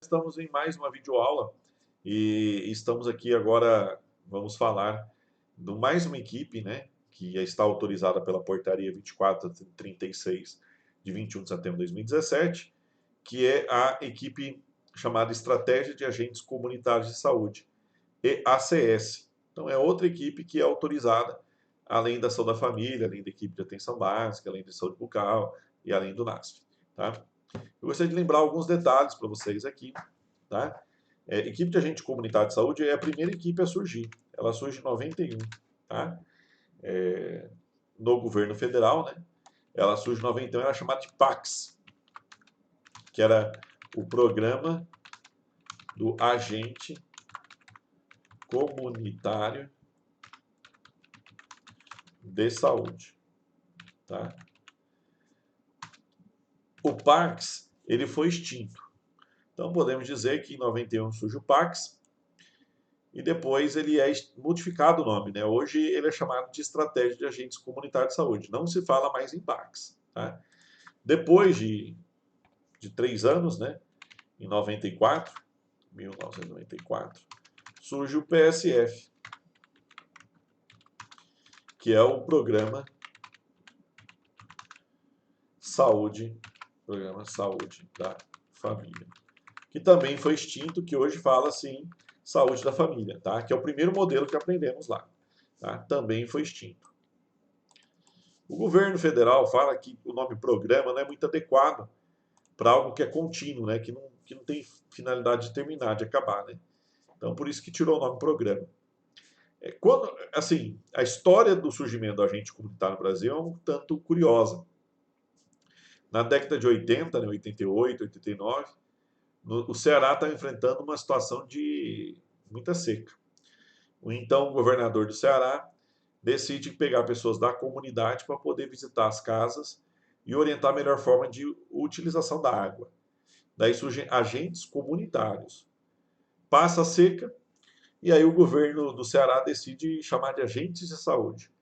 Estamos em mais uma videoaula e estamos aqui agora, vamos falar de mais uma equipe, né, que está autorizada pela portaria 2436 de 21 de setembro de 2017, que é a equipe chamada Estratégia de Agentes Comunitários de Saúde, EACS. Então é outra equipe que é autorizada, além da saúde da família, além da equipe de atenção básica, além de saúde bucal e além do NASF. Tá? Eu gostaria de lembrar alguns detalhes para vocês aqui. Tá? Equipe de agente comunitário de saúde é a primeira equipe a surgir. Ela surge em 91, tá? No governo federal, né? Ela surge em 91, era chamada de PACS, que era o Programa do Agente Comunitário de Saúde, tá? O PACS, ele foi extinto. Então podemos dizer que em 91 surge o PACS, e depois ele é modificado o nome, né? Hoje ele é chamado de Estratégia de Agentes Comunitários de Saúde. Não se fala mais em PACS. Tá? Depois de 3 anos, né? Em 1994, surge o PSF, que é o Programa Saúde da Família, que também foi extinto, que hoje fala-se em Saúde da Família, tá? Que é o primeiro modelo que aprendemos lá. Tá? Também foi extinto. O governo federal fala que o nome programa não é muito adequado para algo que é contínuo, né? Que não tem finalidade de terminar, de acabar. Né? Então, por isso que tirou o nome programa. Quando, assim, a história do surgimento do agente comunitário no Brasil é um tanto curiosa. Na década de 80, né, 88, 89, o Ceará estava enfrentando uma situação de muita seca. O então governador do Ceará decide pegar pessoas da comunidade para poder visitar as casas e orientar a melhor forma de utilização da água. Daí surgem agentes comunitários. Passa a seca, e aí o governo do Ceará decide chamar de agentes de saúde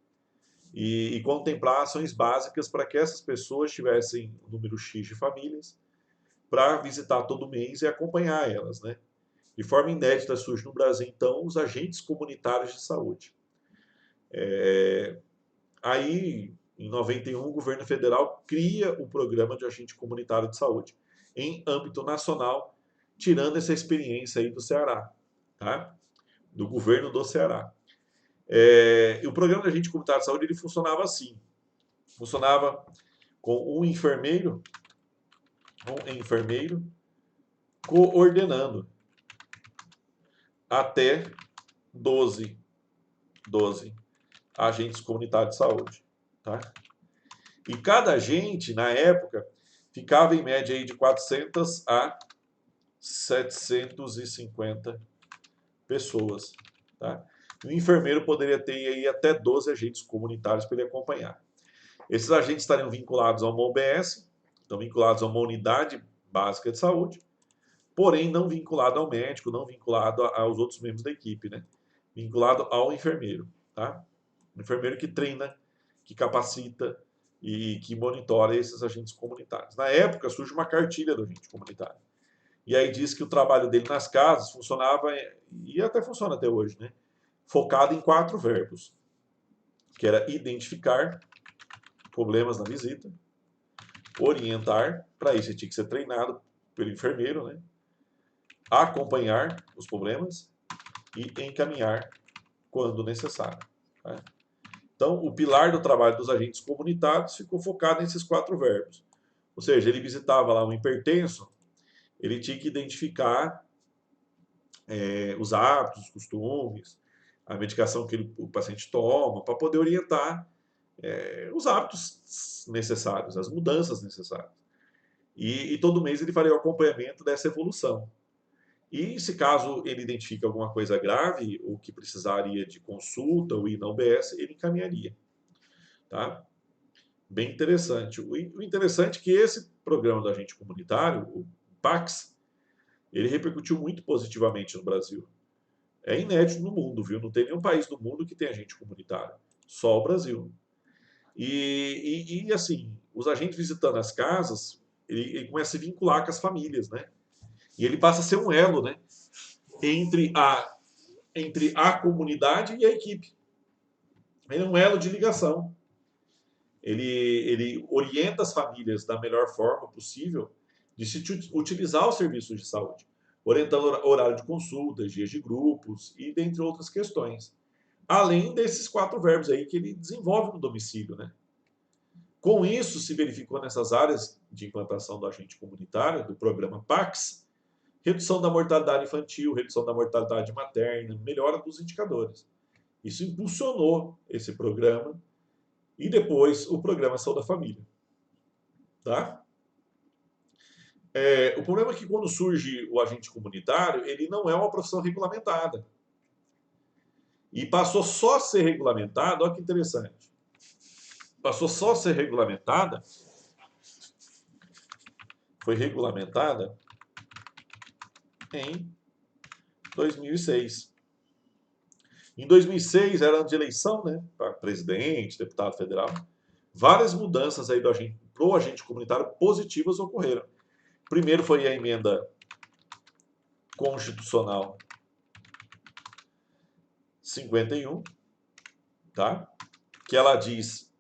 e contemplar ações básicas para que essas pessoas tivessem um número X de famílias para visitar todo mês e acompanhar elas. Né? De forma inédita surge no Brasil, então, os agentes comunitários de saúde. Aí, em 91, o governo federal cria o programa de agente comunitário de saúde em âmbito nacional, tirando essa experiência aí do Ceará, tá? Do governo do Ceará. E o programa de agente comunitário de saúde ele funcionava assim: funcionava com um enfermeiro coordenando até 12 agentes comunitários de saúde, tá? E cada agente, na época, ficava em média aí de 400 a 750 pessoas. Tá? E o enfermeiro poderia ter aí até 12 agentes comunitários para ele acompanhar. Esses agentes estariam vinculados a uma OBS, estão vinculados a uma unidade básica de saúde, porém não vinculado ao médico, não vinculado aos outros membros da equipe, né? Vinculado ao enfermeiro. Tá? O enfermeiro que treina, que capacita e que monitora esses agentes comunitários. Na época, surge uma cartilha do agente comunitário. E aí diz que o trabalho dele nas casas funcionava, e até funciona até hoje, né? Focado em 4 verbos, que era identificar problemas na visita, orientar, para isso ele tinha que ser treinado pelo enfermeiro, né? Acompanhar os problemas e encaminhar quando necessário. Tá? Então, o pilar do trabalho dos agentes comunitários ficou focado nesses 4 verbos. Ou seja, ele visitava lá um hipertenso, ele tinha que identificar os hábitos, os costumes, a medicação que o paciente toma, para poder orientar os hábitos necessários, as mudanças necessárias. E todo mês ele faria o acompanhamento dessa evolução. E se caso ele identifica alguma coisa grave, ou que precisaria de consulta ou ir na UBS, ele encaminharia. Tá? Bem interessante. O interessante é que esse programa do agente comunitário, o PACS, ele repercutiu muito positivamente no Brasil. É inédito no mundo, viu? Não tem nenhum país do mundo que tenha agente comunitário. Só o Brasil. Assim, os agentes visitando as casas, ele começa a se vincular com as famílias, né? E ele passa a ser um elo, né, entre a comunidade e a equipe. Ele é um elo de ligação. Ele orienta as famílias da melhor forma possível de se utilizar os serviços de saúde, orientando horário de consultas, dias de grupos e dentre outras questões. Além desses 4 verbos aí que ele desenvolve no domicílio, né? Com isso, se verificou nessas áreas de implantação do agente comunitário, do programa PAX, redução da mortalidade infantil, redução da mortalidade materna, melhora dos indicadores. Isso impulsionou esse programa e depois o programa Saúde da Família. Tá? O problema é que quando surge o agente comunitário, ele não é uma profissão regulamentada. E passou só a ser regulamentada, olha que interessante. Passou só a ser regulamentada, foi regulamentada em 2006. Em 2006, era ano de eleição, né, para presidente, deputado federal. Várias mudanças aí pro agente comunitário positivas ocorreram. Primeiro foi a emenda constitucional 51, tá? Que ela diz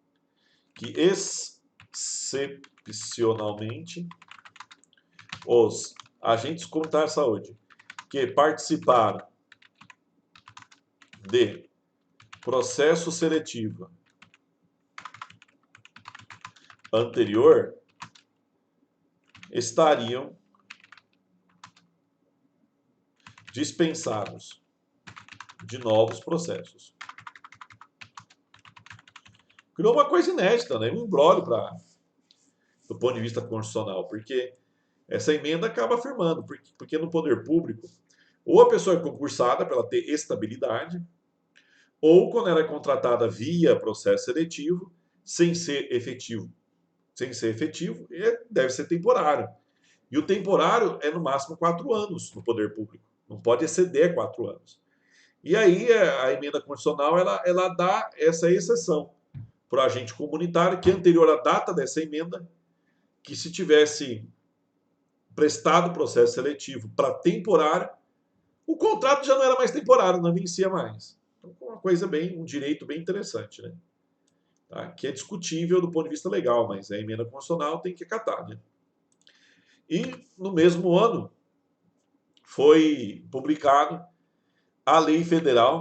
que excepcionalmente os agentes comunitários de saúde que participaram de processo seletivo anterior estariam dispensados de novos processos. Criou uma coisa inédita, né? Um imbróglio do ponto de vista constitucional, porque essa emenda acaba afirmando, porque no poder público, ou a pessoa é concursada para ela ter estabilidade, ou quando ela é contratada via processo seletivo, sem ser efetivo, deve ser temporário. E o temporário é no máximo 4 anos no poder público, não pode exceder 4 anos. E aí a emenda constitucional ela dá essa exceção para o agente comunitário, que é anterior à data dessa emenda, que se tivesse prestado processo seletivo para temporário, o contrato já não era mais temporário, não vencia mais. Então, uma coisa um direito bem interessante, né? Tá? Que é discutível do ponto de vista legal, mas a emenda constitucional tem que acatar, né? E no mesmo ano foi publicado a Lei Federal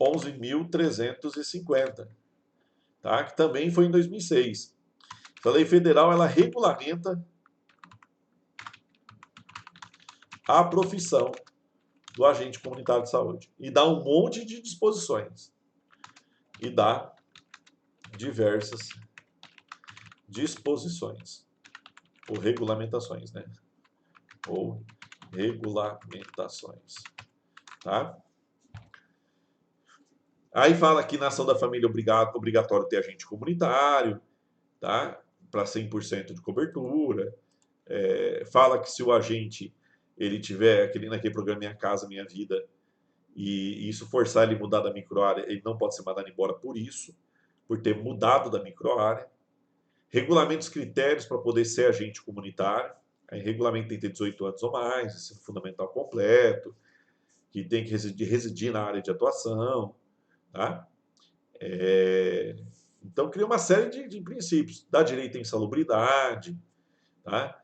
11.350, tá? Que também foi em 2006. Essa lei federal ela regulamenta a profissão do agente comunitário de saúde e dá um monte de disposições e dá diversas disposições ou regulamentações, né? Ou regulamentações, tá? Aí fala que na ação da família é obrigatório ter agente comunitário, tá? Para 100% de cobertura. Fala que se o agente ele tiver naquele programa Minha Casa Minha Vida e isso forçar ele a mudar da microárea, ele não pode ser mandado embora por isso, por ter mudado da microárea. Regulamenta os critérios para poder ser agente comunitário. Aí regulamento tem que ter 18 anos ou mais, ensino fundamental completo, que tem que residir na área de atuação, tá? Então, cria uma série de princípios. Dá direito à insalubridade. Tá?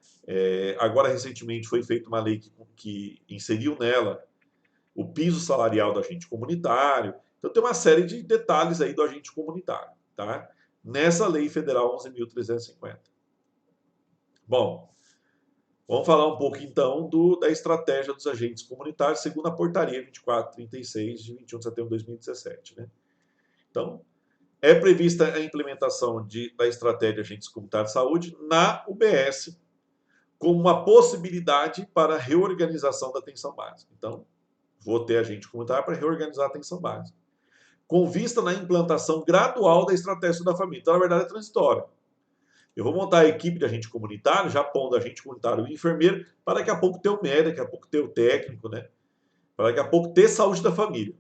Agora, recentemente, foi feita uma lei que inseriu nela o piso salarial do agente comunitário. Então, tem uma série de detalhes aí do agente comunitário. Tá? Nessa lei federal 11.350. Bom, vamos falar um pouco, então, da estratégia dos agentes comunitários, segundo a portaria 2436, de 21 de setembro de 2017. Né? Então, é prevista a implementação da estratégia de agentes comunitários de saúde na UBS, como uma possibilidade para a reorganização da atenção básica. Então, vou ter agente comunitário para reorganizar a atenção básica, com vista na implantação gradual da estratégia da família. Então, na verdade, é transitório. Eu vou montar a equipe de agente comunitário, já pondo agente comunitário e enfermeiro, para daqui a pouco ter o médico, daqui a pouco ter o técnico, né? Para daqui a pouco ter saúde da família.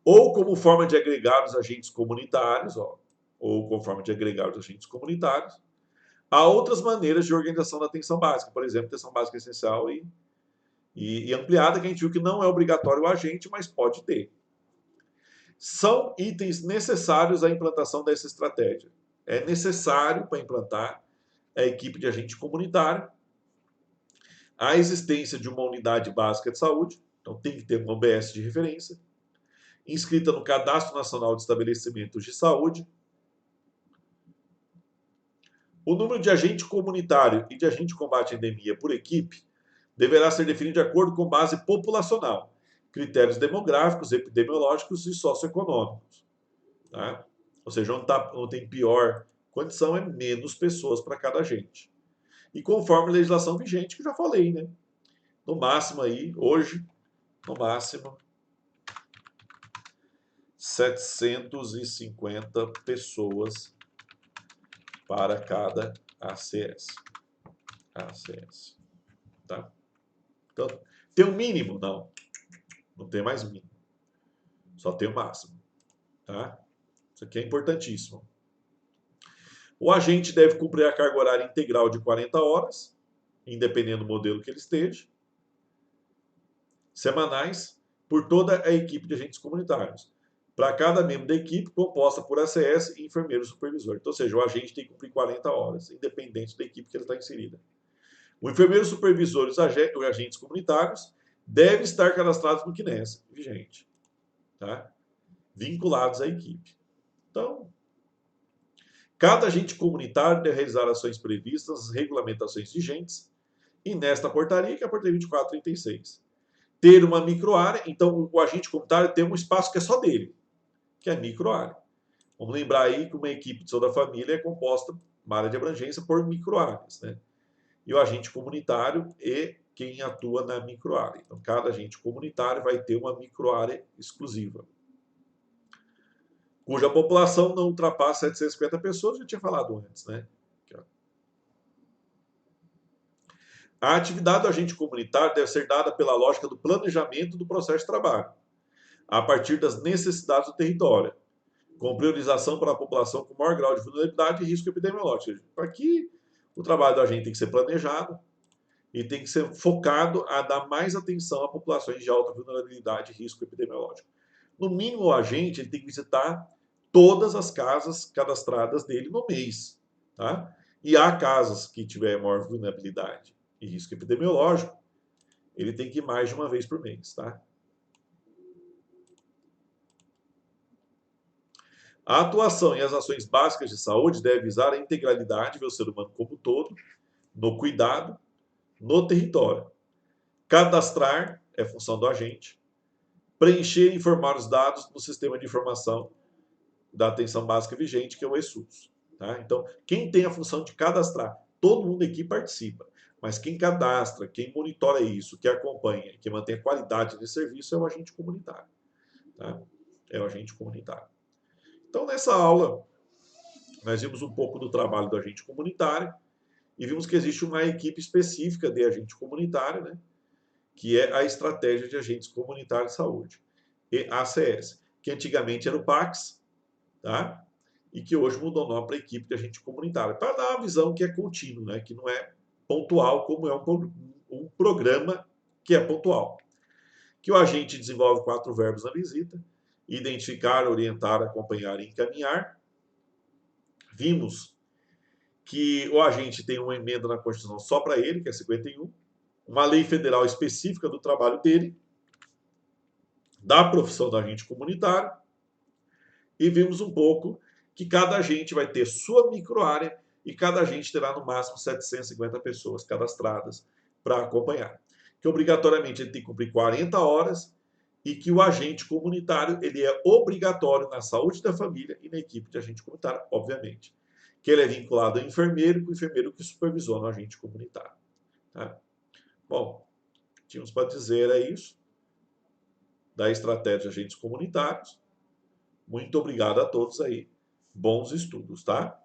Ou como forma de agregar os agentes comunitários, ou como forma de agregar os agentes comunitários, Há outras maneiras de organização da atenção básica, por exemplo, atenção básica essencial e ampliada, que a gente viu que não é obrigatório o agente, mas pode ter. São itens necessários à implantação dessa estratégia. É necessário para implantar a equipe de agente comunitário, a existência de uma unidade básica de saúde, então tem que ter uma OBS de referência, inscrita no Cadastro Nacional de Estabelecimentos de Saúde. O número de agente comunitário e de agente de combate à endemia por equipe deverá ser definido de acordo com base populacional, critérios demográficos, epidemiológicos e socioeconômicos. Tá? Ou seja, onde tem pior condição é menos pessoas para cada agente. E conforme a legislação vigente, que eu já falei, né? No máximo aí, hoje, no máximo, 750 pessoas para cada ACS. Tá? Então, tem um mínimo? Não. Não tem mais mínimo. Só tem o máximo. Tá? Isso aqui é importantíssimo. O agente deve cumprir a carga horária integral de 40 horas, independente do modelo que ele esteja, semanais, por toda a equipe de agentes comunitários. Para cada membro da equipe, composta por ACS e enfermeiro supervisor. Então, ou seja, o agente tem que cumprir 40 horas, independente da equipe que ele está inserida. O enfermeiro supervisor e os agentes comunitários devem estar cadastrados no CNES vigente, tá? Vinculados à equipe. Então, cada agente comunitário deve realizar ações previstas nas regulamentações vigentes e nesta portaria, que é a portaria 2436. Ter uma microárea, então o agente comunitário tem um espaço que é só dele, que é microárea. Vamos lembrar aí que uma equipe de saúde da família é composta, uma área de abrangência, por microáreas, né? E o agente comunitário é quem atua na microárea. Então, cada agente comunitário vai ter uma microárea exclusiva, cuja população não ultrapassa 750 pessoas, já tinha falado antes, né? Aqui, ó. A atividade do agente comunitário deve ser dada pela lógica do planejamento do processo de trabalho, a partir das necessidades do território, com priorização para a população com maior grau de vulnerabilidade e risco epidemiológico. Aqui, o trabalho do agente tem que ser planejado e tem que ser focado a dar mais atenção a populações de alta vulnerabilidade e risco epidemiológico. No mínimo, o agente ele tem que visitar todas as casas cadastradas dele no mês. Tá? E há casas que tiver maior vulnerabilidade e risco epidemiológico, ele tem que ir mais de uma vez por mês. Tá? A atuação e as ações básicas de saúde devem visar a integralidade do ser humano como um todo, no cuidado, no território. Cadastrar é função do agente. Preencher e informar os dados no sistema de informação da atenção básica vigente, que é o ESUS. Tá? Então, quem tem a função de cadastrar, todo mundo aqui participa, mas quem cadastra, quem monitora isso, que acompanha, que mantém a qualidade de serviço é o agente comunitário. Tá? É o agente comunitário. Então, nessa aula, nós vimos um pouco do trabalho do agente comunitário e vimos que existe uma equipe específica de agente comunitário, né, que é a Estratégia de Agentes Comunitários de Saúde, EACS, que antigamente era o PACS, tá? E que hoje mudou o nome para a equipe de agente comunitário, para dar uma visão que é contínua, né, que não é pontual, como é um programa que é pontual. Que o agente desenvolve 4 verbos na visita: identificar, orientar, acompanhar e encaminhar. Vimos que o agente tem uma emenda na Constituição só para ele, que é 51, uma lei federal específica do trabalho dele, da profissão do agente comunitário, e vimos um pouco que cada agente vai ter sua microárea e cada agente terá no máximo 750 pessoas cadastradas para acompanhar. Que obrigatoriamente ele tem que cumprir 40 horas e que o agente comunitário ele é obrigatório na saúde da família e na equipe de agente comunitário, obviamente. Que ele é vinculado ao enfermeiro, com o enfermeiro que supervisiona o agente comunitário. Tá? Bom, tínhamos para dizer é isso, da estratégia de agentes comunitários. Muito obrigado a todos aí. Bons estudos, tá?